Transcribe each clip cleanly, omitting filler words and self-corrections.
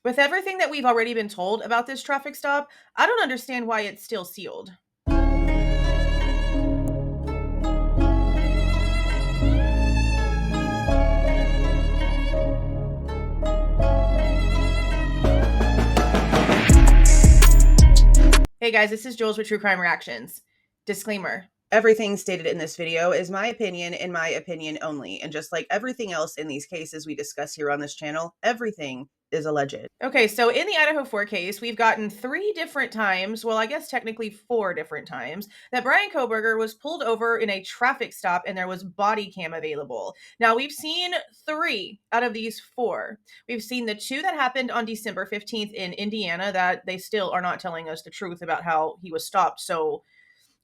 With everything that we've already been told about this traffic stop, I don't understand why it's still sealed. Hey guys, this is Jules with True Crime Reactions. Disclaimer. Everything stated in this video is my opinion and my opinion only. And just like everything else in these cases we discuss here on this channel, everything is alleged. Okay, so in the Idaho 4 case, we've gotten 3 different times, well, I guess technically 4 different times, that Bryan Kohberger was pulled over in a traffic stop and there was body cam available. Now, we've seen 3 out of these 4. We've seen the 2 that happened on December 15th in Indiana that they still are not telling us the truth about how he was stopped. So,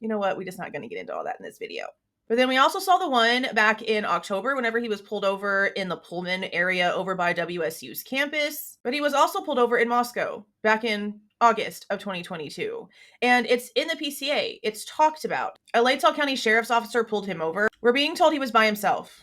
you know what? We're just not going to get into all that in this video. But then we also saw the one back in October whenever he was pulled over in the Pullman area over by WSU's campus. But he was also pulled over in Moscow back in August of 2022. And it's in the PCA. It's talked about. A Latell County Sheriff's officer pulled him over. We're being told he was by himself.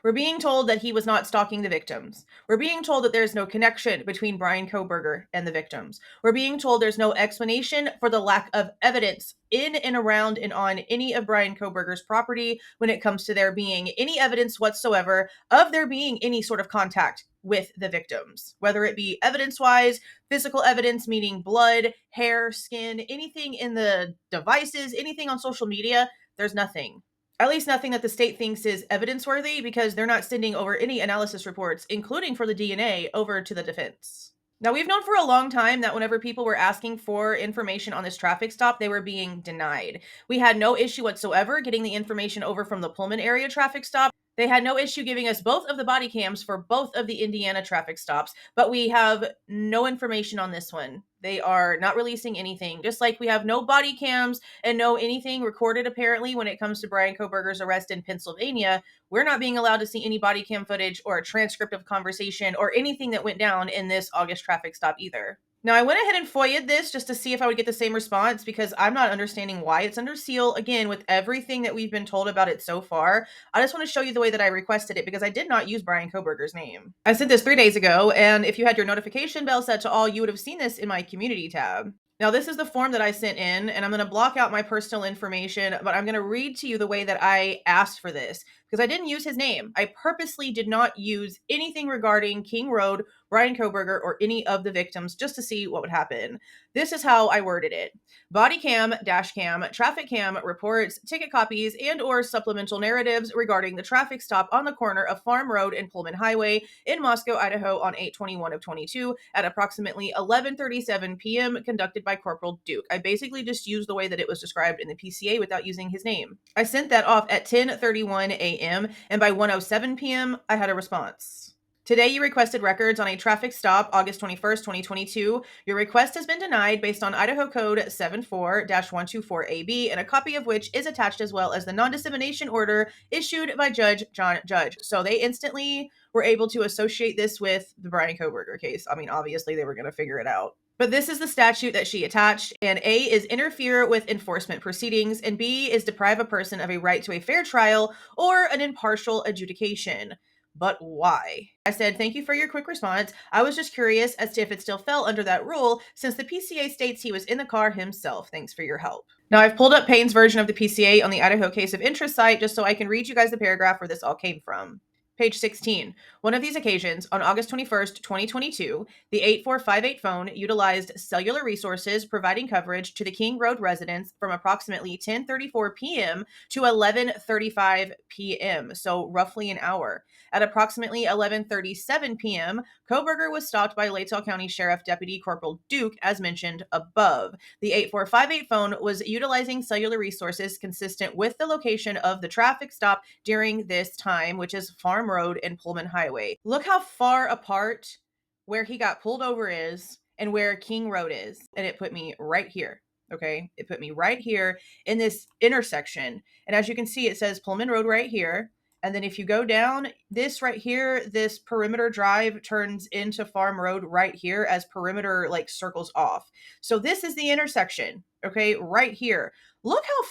We're being told that he was not stalking the victims. We're being told that there's no connection between Bryan Kohberger and the victims. We're being told there's no explanation for the lack of evidence in and around and on any of Bryan Kohberger's property when it comes to there being any evidence whatsoever of there being any sort of contact with the victims, whether it be evidence-wise, physical evidence, meaning blood, hair, skin, anything in the devices, anything on social media. There's nothing. At least nothing that the state thinks is evidence-worthy, because they're not sending over any analysis reports, including for the DNA, over to the defense. Now, we've known for a long time that whenever people were asking for information on this traffic stop, they were being denied. We had no issue whatsoever getting the information over from the Pullman area traffic stop. They had no issue giving us both of the body cams for both of the Indiana traffic stops, but we have no information on this one. They are not releasing anything, just like we have no body cams and no anything recorded apparently when it comes to Bryan Kohberger's arrest in Pennsylvania. We're not being allowed to see any body cam footage or a transcript of conversation or anything that went down in this August traffic stop either. Now, I went ahead and FOIA'd this just to see if I would get the same response, because I'm not understanding why it's under seal. Again, with everything that we've been told about it so far, I just want to show you the way that I requested it, because I did not use Bryan Kohberger's name. I sent this 3 days ago, and if you had your notification bell set to all, you would have seen this in my community tab. Now, this is the form that I sent in, and I'm going to block out my personal information, but I'm going to read to you the way that I asked for this, because I didn't use his name. I purposely did not use anything regarding King Road, Bryan Kohberger, or any of the victims, just to see what would happen. This is how I worded it. Body cam, dash cam, traffic cam reports, ticket copies, and or supplemental narratives regarding the traffic stop on the corner of Farm Road and Pullman Highway in Moscow, Idaho on 8/21 of 22 at approximately 11:37 p.m. conducted by Corporal Duke. I basically just used the way that it was described in the PCA without using his name. I sent that off at 10:31 a.m. and by 1:07 p.m. I had a response. Today, you requested records on a traffic stop, August 21st, 2022. Your request has been denied based on Idaho Code 74-124AB, and a copy of which is attached, as well as the non-dissemination order issued by Judge John Judge. So they instantly were able to associate this with the Bryan Kohberger case. I mean, obviously they were going to figure it out. But this is the statute that she attached, and A is interfere with enforcement proceedings, and B is deprive a person of a right to a fair trial or an impartial adjudication. But why? I said, thank you for your quick response. I was just curious as to if it still fell under that rule, since the PCA states he was in the car himself. Thanks for your help. Now, I've pulled up Payne's version of the PCA on the Idaho Case of Interest site just so I can read you guys the paragraph where this all came from. Page 16. One of these occasions, on August 21st, 2022, the 8458 phone utilized cellular resources providing coverage to the King Road residents from approximately 10:34 p.m. to 11:35 p.m., so roughly an hour. At approximately 11:37 p.m., Kohberger was stopped by Latell County Sheriff Deputy Corporal Duke, as mentioned above. The 8458 phone was utilizing cellular resources consistent with the location of the traffic stop during this time, which is Farm Road and Pullman Highway. Look how far apart where he got pulled over is and where King Road is. And it put me right here. Okay. It put me right here in this intersection. And as you can see, it says Pullman Road right here. And then if you go down this right here, this perimeter drive turns into Farm Road right here as perimeter like circles off. So this is the intersection. Okay. Right here. Look how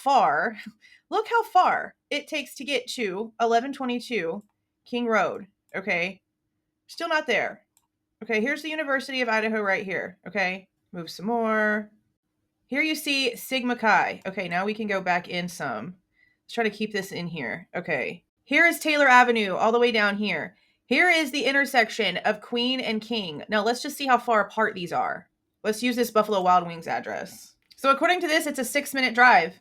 far it takes to get to 1122 King Road. Okay. Still not there. Okay, here's the University of Idaho right here. Okay, move some more. Here you see Sigma Chi. Okay, now we can go back in some. Let's try to keep this in here. Okay, here is Taylor Avenue all the way down here. Here is the intersection of Queen and King. Now let's just see how far apart these are. Let's use this Buffalo Wild Wings address. So according to this, it's a 6-minute drive.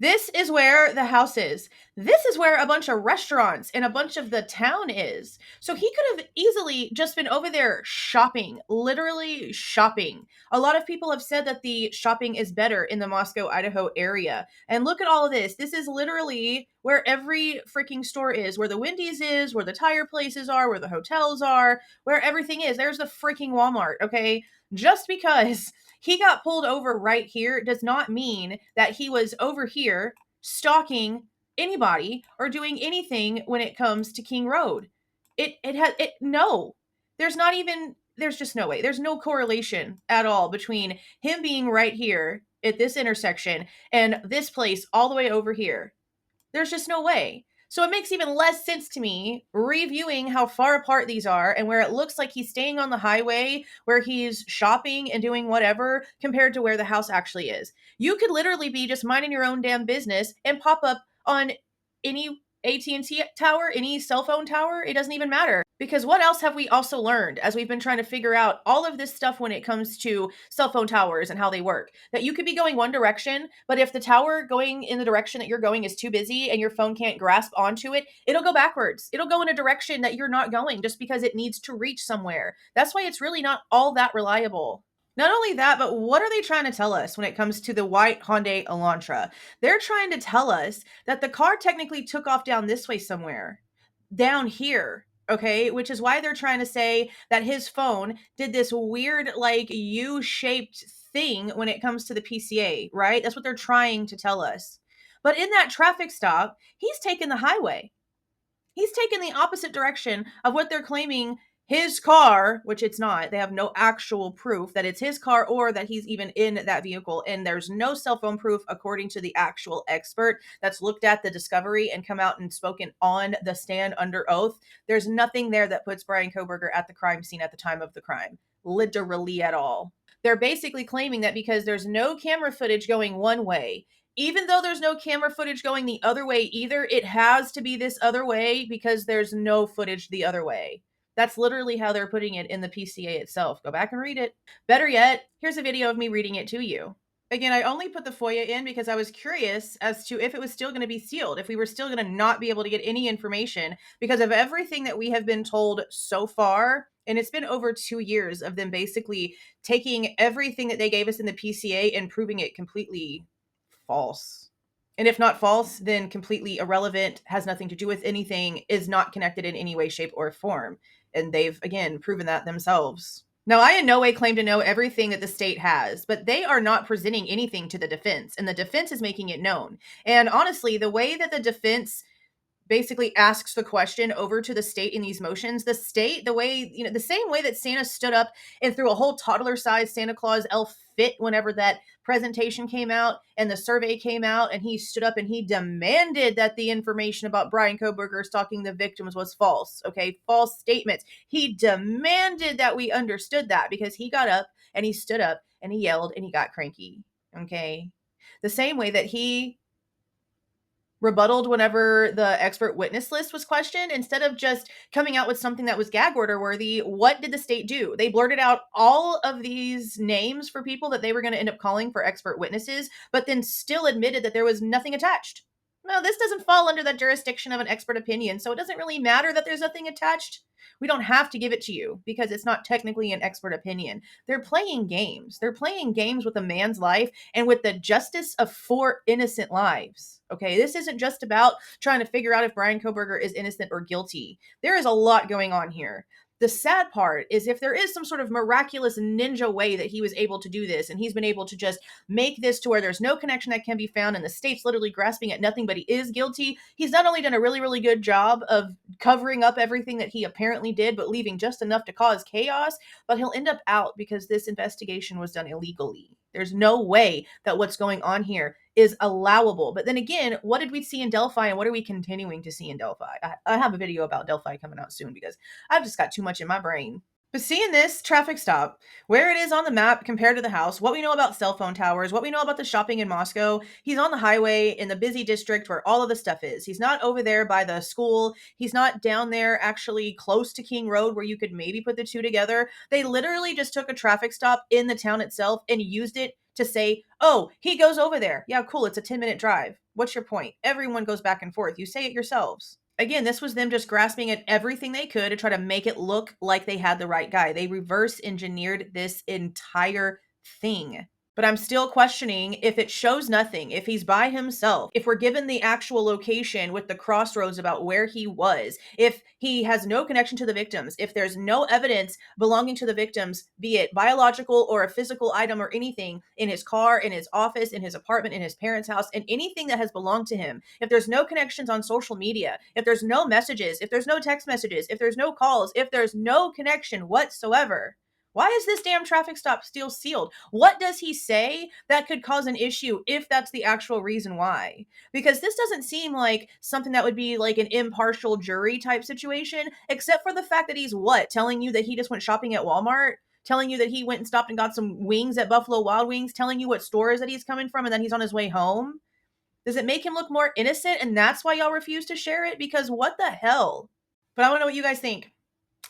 This is where the house is. This is where a bunch of restaurants and a bunch of the town is. So he could have easily just been over there shopping, literally shopping. A lot of people have said that the shopping is better in the Moscow, Idaho area. And look at all of this. This is literally where every freaking store is, where the Wendy's is, where the tire places are, where the hotels are, where everything is. There's the freaking Walmart, okay? Just because he got pulled over right here does not mean that he was over here stalking anybody or doing anything when it comes to King Road. No. There's just no way. There's no correlation at all between him being right here at this intersection and this place all the way over here. There's just no way. So it makes even less sense to me reviewing how far apart these are and where it looks like he's staying on the highway, where he's shopping and doing whatever, compared to where the house actually is. You could literally be just minding your own damn business and pop up on any AT&T tower, any cell phone tower. It doesn't even matter. Because what else have we also learned as we've been trying to figure out all of this stuff when it comes to cell phone towers and how they work? That you could be going one direction, but if the tower going in the direction that you're going is too busy and your phone can't grasp onto it, it'll go backwards. It'll go in a direction that you're not going just because it needs to reach somewhere. That's why it's really not all that reliable. Not only that, but what are they trying to tell us when it comes to the white Hyundai Elantra? They're trying to tell us that the car technically took off down this way somewhere, down here. Okay, which is why they're trying to say that his phone did this weird, like, U-shaped thing when it comes to the PCA, right? That's what they're trying to tell us. But in that traffic stop, he's taken the highway. He's taken the opposite direction of what they're claiming his car, which it's not. They have no actual proof that it's his car or that he's even in that vehicle. And there's no cell phone proof, according to the actual expert that's looked at the discovery and come out and spoken on the stand under oath. There's nothing there that puts Bryan Kohberger at the crime scene at the time of the crime, literally at all. They're basically claiming that because there's no camera footage going one way, even though there's no camera footage going the other way either, it has to be this other way because there's no footage the other way. That's literally how they're putting it in the PCA itself. Go back and read it. Better yet, here's a video of me reading it to you. Again, I only put the FOIA in because I was curious as to if it was still going to be sealed, if we were still going to not be able to get any information because of everything that we have been told so far. And it's been over 2 years of them basically taking everything that they gave us in the PCA and proving it completely false. And if not false, then completely irrelevant, has nothing to do with anything, is not connected in any way, shape, or form. And they've, again, proven that themselves. Now, I in no way claim to know everything that the state has, but they are not presenting anything to the defense, and the defense is making it known. And honestly, the way that the defense basically asks the question over to the state in these motions, the state, the way, the same way that Santa stood up and threw a whole toddler-sized Santa Claus elf fit whenever that presentation came out and the survey came out, and he stood up and he demanded that the information about Bryan Kohberger stalking the victims was false. Okay, false statements. He demanded that we understood that because he got up and he stood up and he yelled and he got cranky. Okay, the same way that he rebutted whenever the expert witness list was questioned, instead of just coming out with something that was gag order worthy. What did the state do? They blurted out all of these names for people that they were going to end up calling for expert witnesses, but then still admitted that there was nothing attached. No, this doesn't fall under the jurisdiction of an expert opinion, so it doesn't really matter that there's nothing attached. We don't have to give it to you because it's not technically an expert opinion. They're playing games. They're playing games with a man's life and with the justice of 4 innocent lives. Okay, this isn't just about trying to figure out if Bryan Kohberger is innocent or guilty. There is a lot going on here. The sad part is if there is some sort of miraculous ninja way that he was able to do this, and he's been able to just make this to where there's no connection that can be found and the state's literally grasping at nothing, but he is guilty, he's not only done a really, really good job of covering up everything that he apparently did, but leaving just enough to cause chaos, but he'll end up out because this investigation was done illegally. There's no way that what's going on here is allowable. But then again, what did we see in Delphi and what are we continuing to see in Delphi? I have a video about Delphi coming out soon because I've just got too much in my brain. But seeing this traffic stop, where it is on the map compared to the house, what we know about cell phone towers, what we know about the shopping in Moscow, he's on the highway in the busy district where all of the stuff is. He's not over there by the school. He's not down there actually close to King Road where you could maybe put the two together. They literally just took a traffic stop in the town itself and used it to say, oh, he goes over there. Yeah, cool. It's a 10-minute drive. What's your point? Everyone goes back and forth. You say it yourselves. Again, this was them just grasping at everything they could to try to make it look like they had the right guy. They reverse engineered this entire thing. But I'm still questioning if it shows nothing, if he's by himself, if we're given the actual location with the crossroads about where he was, if he has no connection to the victims, if there's no evidence belonging to the victims, be it biological or a physical item or anything in his car, in his office, in his apartment, in his parents' house, and anything that has belonged to him, if there's no connections on social media, if there's no messages, if there's no text messages, if there's no calls, if there's no connection whatsoever, why is this damn traffic stop still sealed? What does he say that could cause an issue if that's the actual reason why? Because this doesn't seem like something that would be like an impartial jury type situation, except for the fact that he's what? Telling you that he just went shopping at Walmart? Telling you that he went and stopped and got some wings at Buffalo Wild Wings? Telling you what stores that he's coming from and that he's on his way home? Does it make him look more innocent and that's why y'all refuse to share it? Because what the hell? But I want to know what you guys think.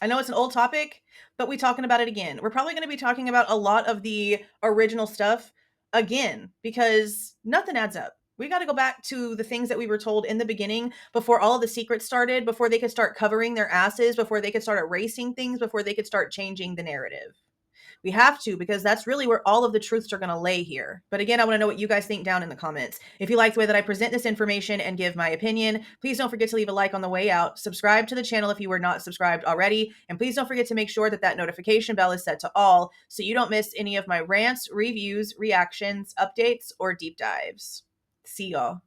I know it's an old topic, but we're talking about it again. We're probably going to be talking about a lot of the original stuff again because nothing adds up. We got to go back to the things that we were told in the beginning before all of the secrets started, before they could start covering their asses, before they could start erasing things, before they could start changing the narrative. We have to, because that's really where all of the truths are going to lay here. But again, I want to know what you guys think down in the comments. If you like the way that I present this information and give my opinion, please don't forget to leave a like on the way out. Subscribe to the channel if you were not subscribed already. And please don't forget to make sure that that notification bell is set to all so you don't miss any of my rants, reviews, reactions, updates, or deep dives. See y'all.